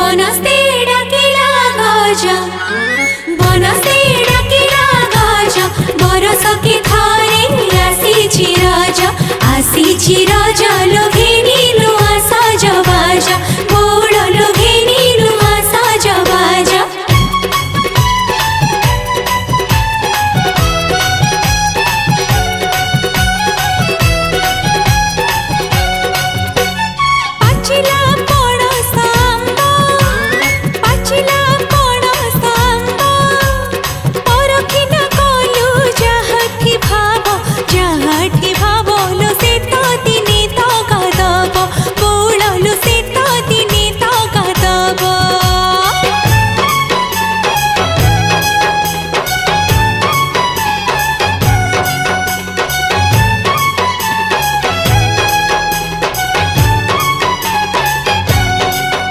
बनस्ते डाकिला गजा बनस्ते डाकिला गजा बरस के थारे आसीछि राजा लो घेरी नुआ सजबाजा।